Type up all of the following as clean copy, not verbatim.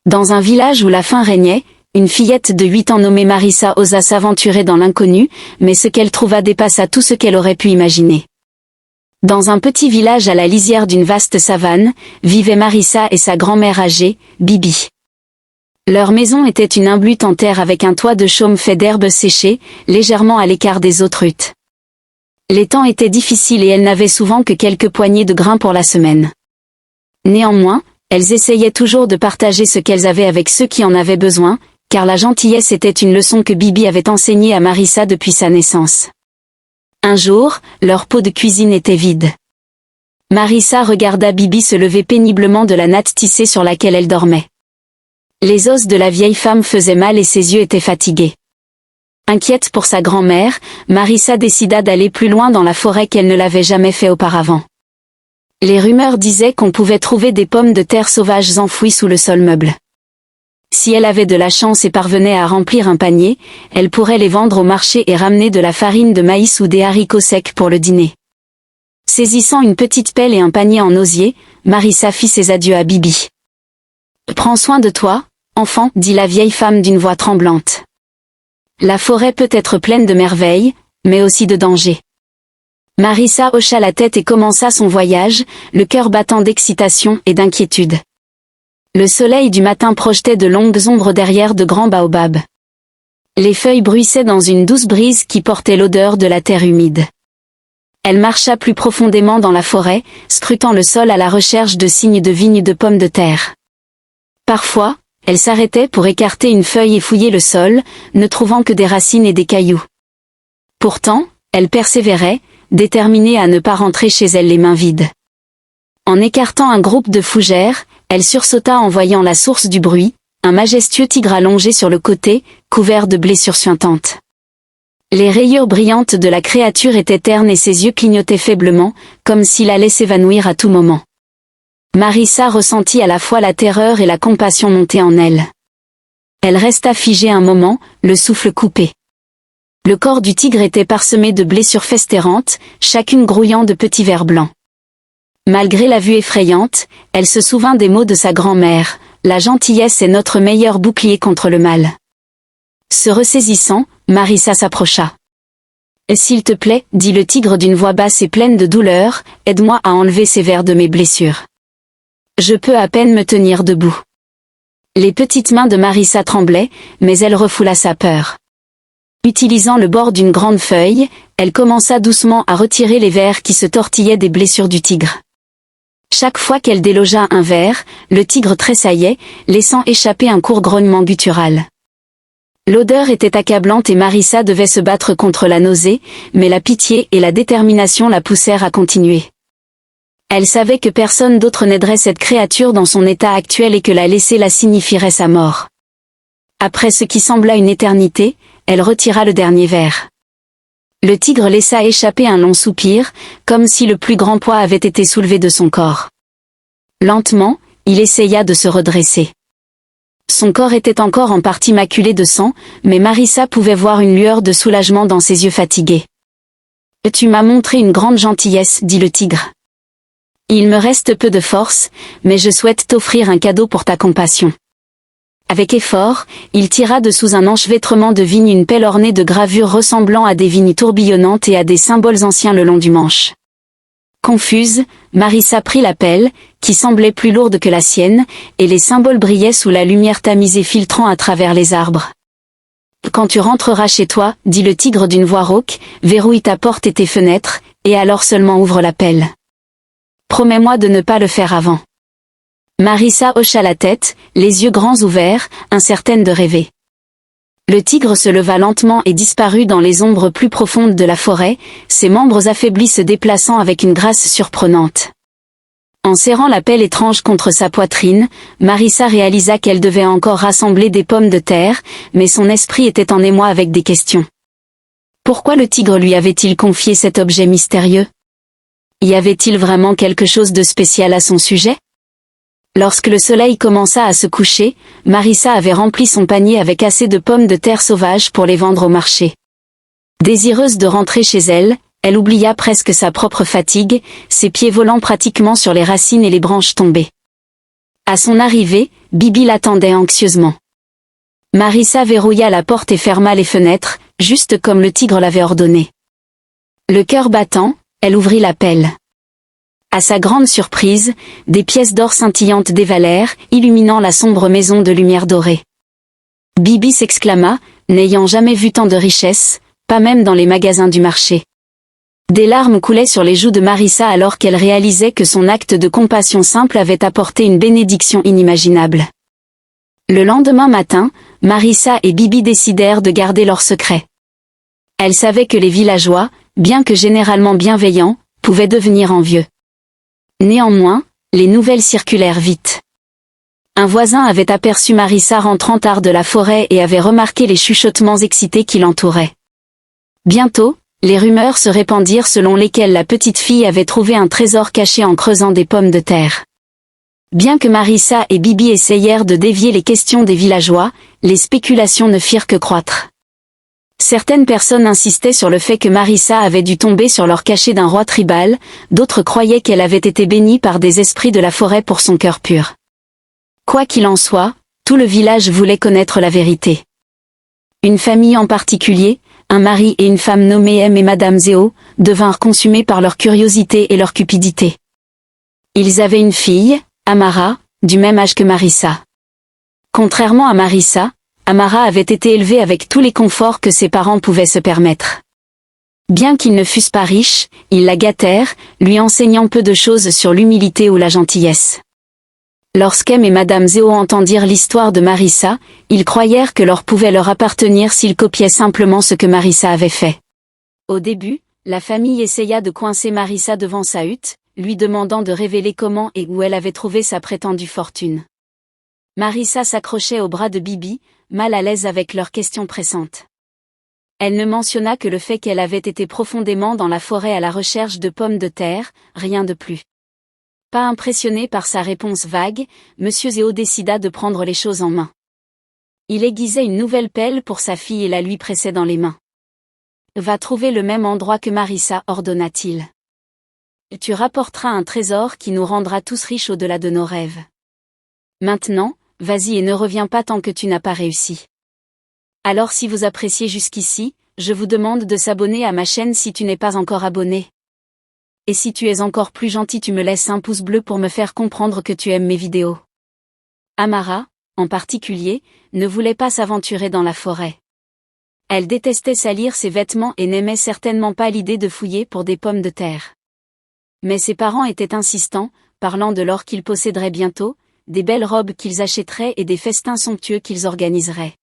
Dans un village où la faim régnait, une fillette de 8 ans nommée Marissa osa s'aventurer dans l'inconnu, mais ce qu'elle trouva dépassa tout ce qu'elle aurait pu imaginer. Dans un petit village à la lisière d'une vaste savane, vivaient Marissa et sa grand-mère âgée, Bibi. Leur maison était une imblute en terre avec un toit de chaume fait d'herbes séchées, légèrement à l'écart des autres huttes. Les temps étaient difficiles et elles n'avaient souvent que quelques poignées de grains pour la semaine. Néanmoins, elles essayaient toujours de partager ce qu'elles avaient avec ceux qui en avaient besoin, car la gentillesse était une leçon que Bibi avait enseignée à Marissa depuis sa naissance. Un jour, leur pot de cuisine était vide. Marissa regarda Bibi se lever péniblement de la natte tissée sur laquelle elle dormait. Les os de la vieille femme faisaient mal et ses yeux étaient fatigués. Inquiète pour sa grand-mère, Marissa décida d'aller plus loin dans la forêt qu'elle ne l'avait jamais fait auparavant. Les rumeurs disaient qu'on pouvait trouver des pommes de terre sauvages enfouies sous le sol meuble. Si elle avait de la chance et parvenait à remplir un panier, elle pourrait les vendre au marché et ramener de la farine de maïs ou des haricots secs pour le dîner. Saisissant une petite pelle et un panier en osier, Marissa fit ses adieux à Bibi. « Prends soin de toi, enfant, dit la vieille femme d'une voix tremblante. La forêt peut être pleine de merveilles, mais aussi de dangers. » Marissa hocha la tête et commença son voyage, le cœur battant d'excitation et d'inquiétude. Le soleil du matin projetait de longues ombres derrière de grands baobabs. Les feuilles bruissaient dans une douce brise qui portait l'odeur de la terre humide. Elle marcha plus profondément dans la forêt, scrutant le sol à la recherche de signes de vignes de pommes de terre. Parfois, elle s'arrêtait pour écarter une feuille et fouiller le sol, ne trouvant que des racines et des cailloux. Pourtant, elle persévérait, déterminée à ne pas rentrer chez elle les mains vides. En écartant un groupe de fougères, elle sursauta en voyant la source du bruit, un majestueux tigre allongé sur le côté, couvert de blessures suintantes. Les rayures brillantes de la créature étaient ternes et ses yeux clignotaient faiblement, comme s'il allait s'évanouir à tout moment. Marissa ressentit à la fois la terreur et la compassion monter en elle. Elle resta figée un moment, le souffle coupé. Le corps du tigre était parsemé de blessures festairantes, chacune grouillant de petits vers blancs. Malgré la vue effrayante, elle se souvint des mots de sa grand-mère, « La gentillesse est notre meilleur bouclier contre le mal. » Se ressaisissant, Marissa s'approcha. « S'il te plaît, dit le tigre d'une voix basse et pleine de douleur, aide-moi à enlever ces vers de mes blessures. Je peux à peine me tenir debout. » Les petites mains de Marissa tremblaient, mais elle refoula sa peur. Utilisant le bord d'une grande feuille, elle commença doucement à retirer les vers qui se tortillaient des blessures du tigre. Chaque fois qu'elle délogea un vers, le tigre tressaillait, laissant échapper un court grognement guttural. L'odeur était accablante et Marissa devait se battre contre la nausée, mais la pitié et la détermination la poussèrent à continuer. Elle savait que personne d'autre n'aiderait cette créature dans son état actuel et que la laisser là signifierait sa mort. Après ce qui sembla une éternité, elle retira le dernier vers. Le tigre laissa échapper un long soupir, comme si le plus grand poids avait été soulevé de son corps. Lentement, il essaya de se redresser. Son corps était encore en partie maculé de sang, mais Marissa pouvait voir une lueur de soulagement dans ses yeux fatigués. « Tu m'as montré une grande gentillesse, dit le tigre. Il me reste peu de force, mais je souhaite t'offrir un cadeau pour ta compassion. » Avec effort, il tira de sous un enchevêtrement de vigne une pelle ornée de gravures ressemblant à des vignes tourbillonnantes et à des symboles anciens le long du manche. Confuse, Marissa prit la pelle, qui semblait plus lourde que la sienne, et les symboles brillaient sous la lumière tamisée filtrant à travers les arbres. « Quand tu rentreras chez toi, dit le tigre d'une voix rauque, verrouille ta porte et tes fenêtres, et alors seulement ouvre la pelle. Promets-moi de ne pas le faire avant. » Marissa hocha la tête, les yeux grands ouverts, incertaine de rêver. Le tigre se leva lentement et disparut dans les ombres plus profondes de la forêt, ses membres affaiblis se déplaçant avec une grâce surprenante. En serrant la pelle étrange contre sa poitrine, Marissa réalisa qu'elle devait encore rassembler des pommes de terre, mais son esprit était en émoi avec des questions. Pourquoi le tigre lui avait-il confié cet objet mystérieux? Y avait-il vraiment quelque chose de spécial à son sujet? Lorsque le soleil commença à se coucher, Marissa avait rempli son panier avec assez de pommes de terre sauvages pour les vendre au marché. Désireuse de rentrer chez elle, elle oublia presque sa propre fatigue, ses pieds volant pratiquement sur les racines et les branches tombées. À son arrivée, Bibi l'attendait anxieusement. Marissa verrouilla la porte et ferma les fenêtres, juste comme le tigre l'avait ordonné. Le cœur battant, elle ouvrit la pelle. À sa grande surprise, des pièces d'or scintillantes dévalèrent, illuminant la sombre maison de lumière dorée. Bibi s'exclama, n'ayant jamais vu tant de richesses, pas même dans les magasins du marché. Des larmes coulaient sur les joues de Marissa alors qu'elle réalisait que son acte de compassion simple avait apporté une bénédiction inimaginable. Le lendemain matin, Marissa et Bibi décidèrent de garder leur secret. Elle savait que les villageois, bien que généralement bienveillants, pouvaient devenir envieux. Néanmoins, les nouvelles circulèrent vite. Un voisin avait aperçu Marissa rentrant tard de la forêt et avait remarqué les chuchotements excités qui l'entouraient. Bientôt, les rumeurs se répandirent selon lesquelles la petite fille avait trouvé un trésor caché en creusant des pommes de terre. Bien que Marissa et Bibi essayèrent de dévier les questions des villageois, les spéculations ne firent que croître. Certaines personnes insistaient sur le fait que Marissa avait dû tomber sur l'or caché d'un roi tribal, d'autres croyaient qu'elle avait été bénie par des esprits de la forêt pour son cœur pur. Quoi qu'il en soit, tout le village voulait connaître la vérité. Une famille en particulier, un mari et une femme nommés M et Madame Zéo, devinrent consumés par leur curiosité et leur cupidité. Ils avaient une fille, Amara, du même âge que Marissa. Contrairement à Marissa, Amara avait été élevée avec tous les conforts que ses parents pouvaient se permettre. Bien qu'ils ne fussent pas riches, ils la gâtèrent, lui enseignant peu de choses sur l'humilité ou la gentillesse. Lorsqu'M et Madame Zéo entendirent l'histoire de Marissa, ils croyèrent que l'or pouvait leur appartenir s'ils copiaient simplement ce que Marissa avait fait. Au début, la famille essaya de coincer Marissa devant sa hutte, lui demandant de révéler comment et où elle avait trouvé sa prétendue fortune. Marissa s'accrochait au bras de Bibi, mal à l'aise avec leurs questions pressantes. Elle ne mentionna que le fait qu'elle avait été profondément dans la forêt à la recherche de pommes de terre, rien de plus. Pas impressionné par sa réponse vague, Monsieur Zéo décida de prendre les choses en main. Il aiguisait une nouvelle pelle pour sa fille et la lui pressait dans les mains. « Va trouver le même endroit que Marissa, ordonna-t-il. Tu rapporteras un trésor qui nous rendra tous riches au-delà de nos rêves. Maintenant, vas-y et ne reviens pas tant que tu n'as pas réussi. Alors si vous appréciez jusqu'ici, je vous demande de s'abonner à ma chaîne si tu n'es pas encore abonné. Et si tu es encore plus gentil, tu me laisses un pouce bleu pour me faire comprendre que tu aimes mes vidéos. » Amara, en particulier, ne voulait pas s'aventurer dans la forêt. Elle détestait salir ses vêtements et n'aimait certainement pas l'idée de fouiller pour des pommes de terre. Mais ses parents étaient insistants, parlant de l'or qu'ils posséderaient bientôt, des belles robes qu'ils achèteraient et des festins somptueux qu'ils organiseraient.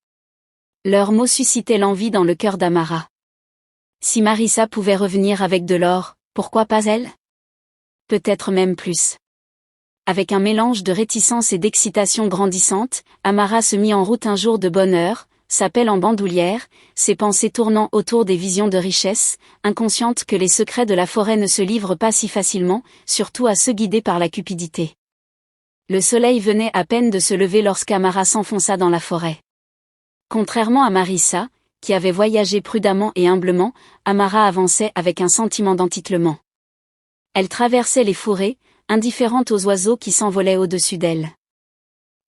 Leurs mots suscitaient l'envie dans le cœur d'Amara. Si Marissa pouvait revenir avec de l'or, pourquoi pas elle? Peut-être même plus. Avec un mélange de réticence et d'excitation grandissante, Amara se mit en route un jour de bonne heure, sa pelle en bandoulière, ses pensées tournant autour des visions de richesse, inconsciente que les secrets de la forêt ne se livrent pas si facilement, surtout à ceux guidés par la cupidité. Le soleil venait à peine de se lever lorsqu'Amara s'enfonça dans la forêt. Contrairement à Marissa, qui avait voyagé prudemment et humblement, Amara avançait avec un sentiment d'entitlement. Elle traversait les fourrés, indifférente aux oiseaux qui s'envolaient au-dessus d'elle.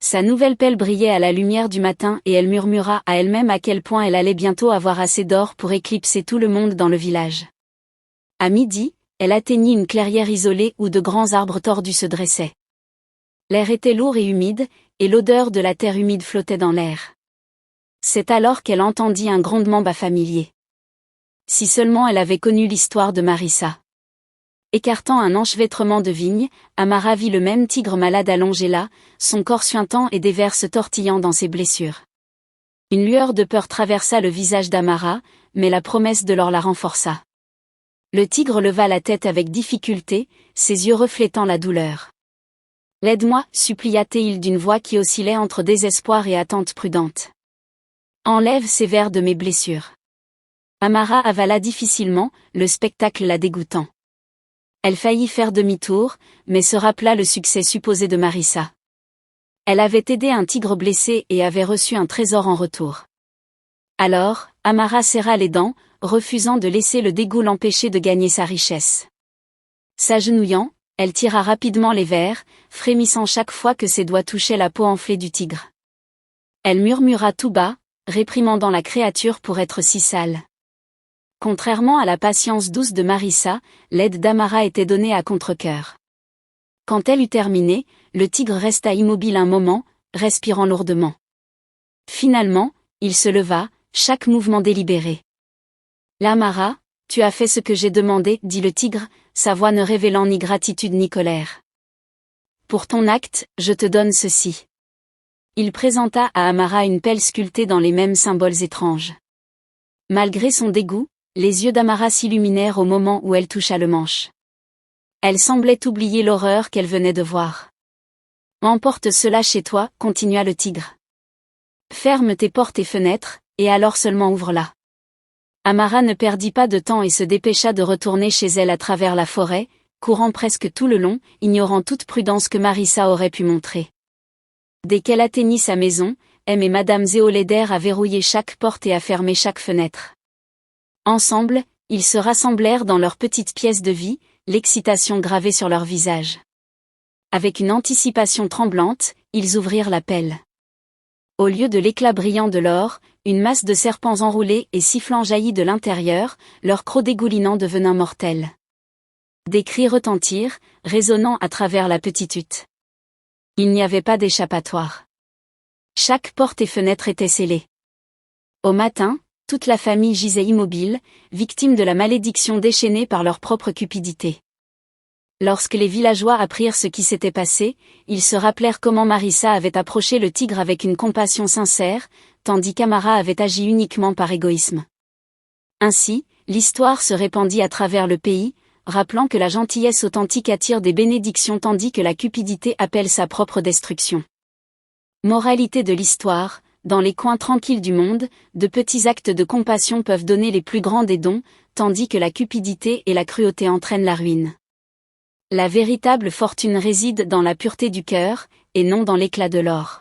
Sa nouvelle pelle brillait à la lumière du matin et elle murmura à elle-même à quel point elle allait bientôt avoir assez d'or pour éclipser tout le monde dans le village. À midi, elle atteignit une clairière isolée où de grands arbres tordus se dressaient. L'air était lourd et humide, et l'odeur de la terre humide flottait dans l'air. C'est alors qu'elle entendit un grondement bas familier. Si seulement elle avait connu l'histoire de Marissa. Écartant un enchevêtrement de vignes, Amara vit le même tigre malade allongé là, son corps suintant et des vers se tortillant dans ses blessures. Une lueur de peur traversa le visage d'Amara, mais la promesse de l'or la renforça. Le tigre leva la tête avec difficulté, ses yeux reflétant la douleur. « Aide-moi, supplia-t-il d'une voix qui oscillait entre désespoir et attente prudente. Enlève ces vers de mes blessures. » Amara avala difficilement, le spectacle la dégoûtant. Elle faillit faire demi-tour, mais se rappela le succès supposé de Marissa. Elle avait aidé un tigre blessé et avait reçu un trésor en retour. Alors, Amara serra les dents, refusant de laisser le dégoût l'empêcher de gagner sa richesse. S'agenouillant, Elle tira rapidement les vers, frémissant chaque fois que ses doigts touchaient la peau enflée du tigre. Elle murmura tout bas, réprimandant la créature pour être si sale. Contrairement à la patience douce de Marissa, l'aide d'Amara était donnée à contre-cœur. Quand elle eut terminé, le tigre resta immobile un moment, respirant lourdement. Finalement, il se leva, chaque mouvement délibéré. « L'Amara, tu as fait ce que j'ai demandé, dit le tigre, sa voix ne révélant ni gratitude ni colère. Pour ton acte, je te donne ceci. » Il présenta à Amara une pelle sculptée dans les mêmes symboles étranges. Malgré son dégoût, les yeux d'Amara s'illuminèrent au moment où elle toucha le manche. Elle semblait oublier l'horreur qu'elle venait de voir. « Emporte cela chez toi, continua le tigre. Ferme tes portes et fenêtres, et alors seulement ouvre-la. » Amara ne perdit pas de temps et se dépêcha de retourner chez elle à travers la forêt, courant presque tout le long, ignorant toute prudence que Marissa aurait pu montrer. Dès qu'elle atteignit sa maison, M et Madame Zéoléder a verrouillé chaque porte et a fermé chaque fenêtre. Ensemble, ils se rassemblèrent dans leur petite pièce de vie, l'excitation gravée sur leur visage. Avec une anticipation tremblante, ils ouvrirent la pelle. Au lieu de l'éclat brillant de l'or, une masse de serpents enroulés et sifflants jaillit de l'intérieur, leur croc dégoulinant devenant mortel. Des cris retentirent, résonnant à travers la petite hutte. Il n'y avait pas d'échappatoire. Chaque porte et fenêtre était scellée. Au matin, toute la famille gisait immobile, victime de la malédiction déchaînée par leur propre cupidité. Lorsque les villageois apprirent ce qui s'était passé, ils se rappelèrent comment Marissa avait approché le tigre avec une compassion sincère, tandis qu'Amara avait agi uniquement par égoïsme. Ainsi, l'histoire se répandit à travers le pays, rappelant que la gentillesse authentique attire des bénédictions tandis que la cupidité appelle sa propre destruction. Moralité de l'histoire, dans les coins tranquilles du monde, de petits actes de compassion peuvent donner les plus grands des dons, tandis que la cupidité et la cruauté entraînent la ruine. La véritable fortune réside dans la pureté du cœur, et non dans l'éclat de l'or.